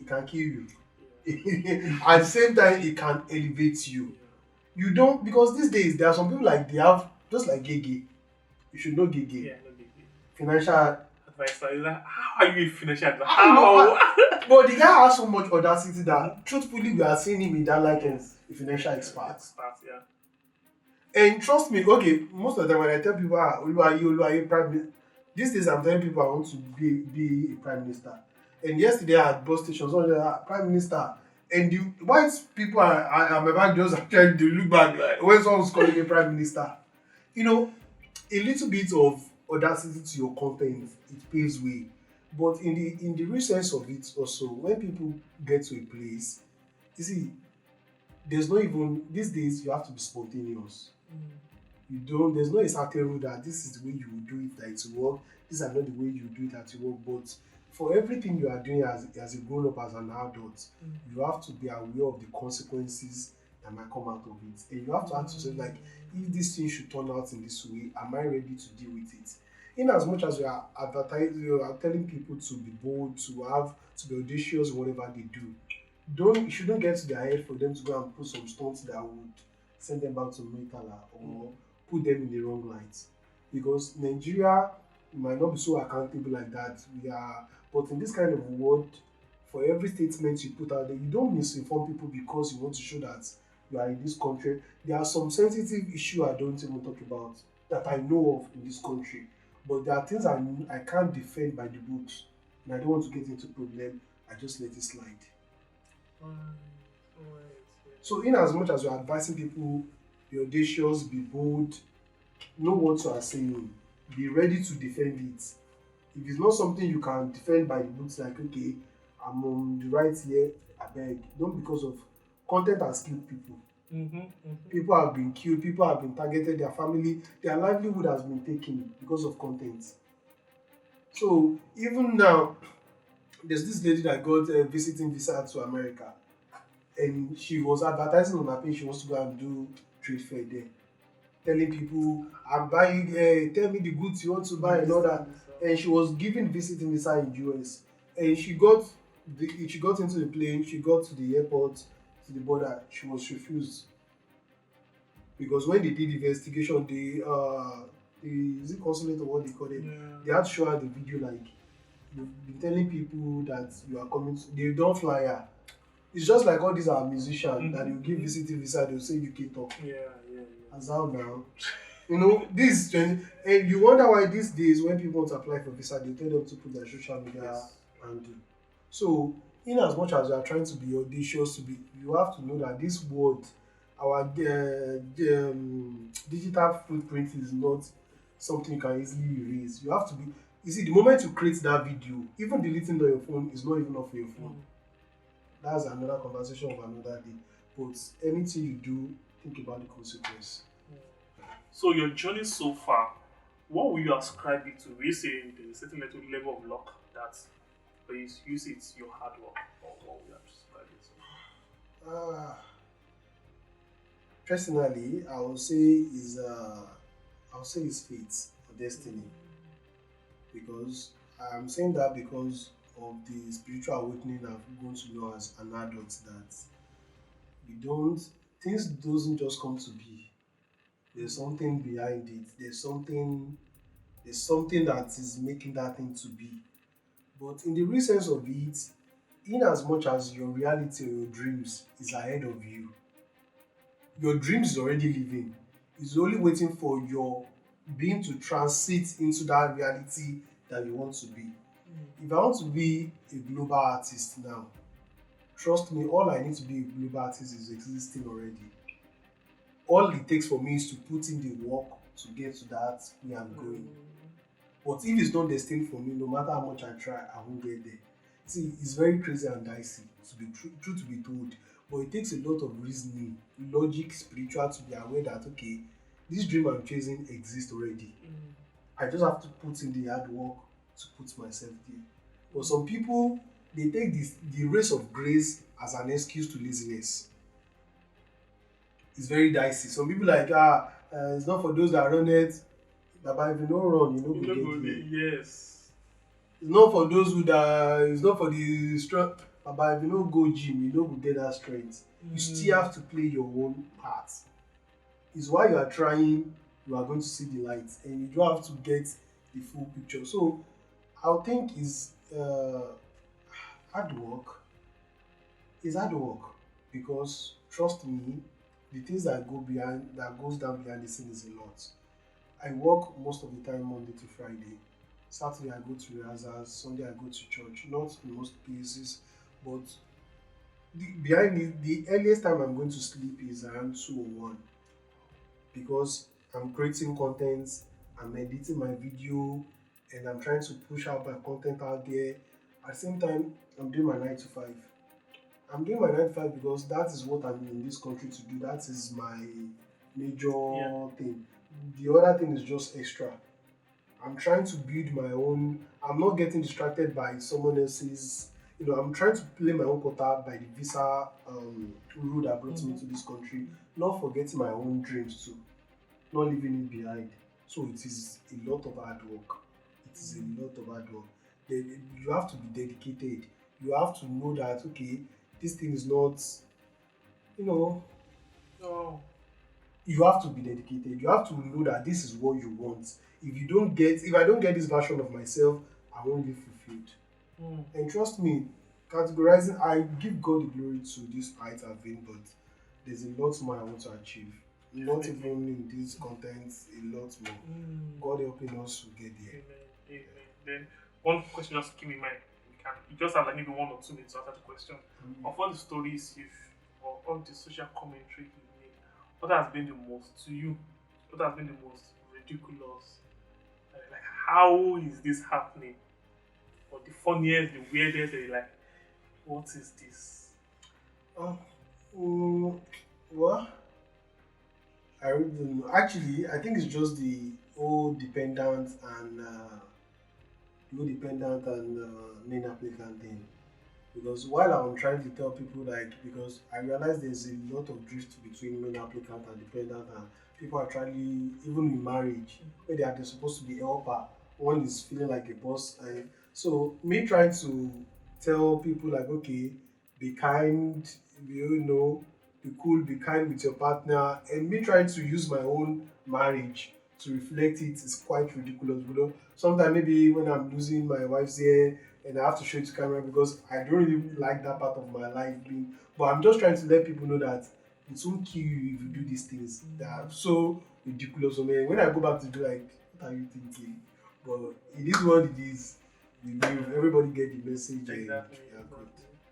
can kill you. At the same time, it can elevate you. You don't, because these days there are some people like they have just like Gege. You should know Gege. Yeah, no big deal. Financial. Advisor, is like, how are you a financial advisor? I know, How? but the guy has so much audacity that truthfully we are seeing him in that light of a financial expert. Yeah. And trust me, okay, most of the time when I tell people, Oluwaye, prime minister, these days I'm telling people I want to be a prime minister. And yesterday I had bus stations, so prime minister. And the white people I'm about just trying to look back like, when someone's calling me prime minister. You know, a little bit of audacity to your content, it paves way. But in the real sense of it also, when people get to a place, you see, there's not even these days you have to be spontaneous. You don't, there's no a certain rule that this is the way you will do it that it will work, these are not the way you do it that it will work. But for everything you are doing as a grown up, as an adult, you have to be aware of the consequences that might come out of it. And you have to ask yourself, like, if this thing should turn out in this way, am I ready to deal with it? In as much as you are advertising, you are telling people to be bold, to be audacious, whatever they do. You shouldn't get to their head for them to go and put some stunts that would send them back to Metala or put them in the wrong light. Because Nigeria might not be so accountable like that. But in this kind of world, for every statement you put out there, you don't misinform people because you want to show that you are in this country. There are some sensitive issues I don't even talk about that I know of in this country. But there are things I can't defend by the books. And I don't want to get into problem. I just let it slide. So in as much as you're advising people, be audacious, be bold, know what you are saying, be ready to defend it. If it's not something you can defend by the books, like, okay, I'm on the right here, I beg. Don't, because of content has killed people. People have been killed, people have been targeted, their family, their livelihood has been taken because of content. So even now, there's this lady that got a visiting visa to America, and she was advertising on her page she wants to go and do trade fair there, telling people, I'm buying, tell me the goods you want to buy and all that. And she was giving visiting visa in US. And she got into the plane, she got to the airport, to the border, she was refused. Because when they did the investigation, is it consulate or what they call it? Yeah. They had to show her the video, like, you've been telling people that you are coming to, they don't fly her. It's just like all these are musicians that you give visiting visa, they'll say UK talk. Yeah. As how now? You know, this and you wonder why these days when people want to apply for visa, they tell them to put their social media handle. So, in as much as you are trying to be audacious, you have to know that this world, our digital footprint is not something you can easily erase. You have to be. You see, the moment you create that video, even deleting on your phone is not even off your phone. That's another conversation of another day. But anything you do, think about the consequence. So your journey so far, what will you ascribe it to? Will you say there's a certain level of luck that, or you say it's your hard work, or what will you ascribe it to? Personally, I would say it's fate or destiny, because I'm saying that because of the spiritual awakening I've gone to know as an adult, that things doesn't just come to be. There's something behind it. There's something that is making that thing to be. But in the real sense of it, in as much as your reality or your dreams is ahead of you, your dreams is already living. It's only waiting for your being to transit into that reality that you want to be. If I want to be a global artist now, trust me, all I need to be a global artist is existing already. All it takes for me is to put in the work to get to that where I'm going. But if it's not destined for me, no matter how much I try, I won't get there. See, it's very crazy and dicey, to be true to be told. But it takes a lot of reasoning, logic, spiritual to be aware that, okay, this dream I'm chasing exists already. I just have to put in the hard work to put myself there. But some people, they take the race of grace as an excuse to laziness. It's very dicey. Some people like, it's not for those that run it. Baba, if you don't run, you know go get there. Yes. It's not for those it's not for the strong. But if you no go gym, you no go get that strength. You still have to play your own part. It's why you are trying, you are going to see the light, and you don't have to get the full picture. So I would think is hard work. Is hard work because trust me, the things that goes down behind the scene is a lot. I work most of the time Monday to Friday. Saturday I go to rehearsals, Sunday I go to church. Not in most places, but behind the earliest time I'm going to sleep is around 2 or 1 because I'm creating content, I'm editing my video, and I'm trying to push out my content out there. At the same time, I'm doing my 9 to 5. I'm doing my 9 to 5 because that is what I'm in this country to do. That is my Yeah. major thing. The other thing is just extra. I'm trying to build my own. I'm not getting distracted by someone else's. I'm trying to play my own quota by the visa rule that brought me to this country. Not forgetting my own dreams too. Not leaving it behind. So it is a lot of hard work. It is a lot of hard work. You have to be dedicated. You have to know that okay, this thing is not. You know, Oh. you have to be dedicated. You have to know that this is what you want. If I don't get this version of myself, I won't be fulfilled. Mm. And trust me, categorizing, I give God the glory to this height I've been, but there's a lot more I want to achieve. Not Definitely. even in these contents, a lot more. Mm. God helping us to get there. Amen. Amen. Then one question just came in mind. You just have like maybe 1 or 2 minutes to answer the question. Mm. Of all the stories or all the social commentary you've made, what has been the most to you? What has been the most ridiculous? Like, how is this happening? Or the funniest, the weirdest, and you're like, what is this? Uh, mm, well, I really don't know. Actually, I think it's just the whole dependent and main applicant thing. Because while I'm trying to tell people because I realize there's a lot of drift between main applicant and dependent and people are trying even in marriage where they're supposed to be helper, one is feeling like a boss and so me trying to tell people like okay, be kind, be cool, be kind with your partner and me trying to use my own marriage to reflect it is quite ridiculous. Sometimes maybe when I'm losing my wife's hair and I have to show it to camera because I don't really like that part of my life being. But I'm just trying to let people know that it won't kill you if you do these things that are so ridiculous. So man, when I go back to do like, what are you thinking? But it is what it is. We live. Everybody get the message. And Exactly. yeah, good.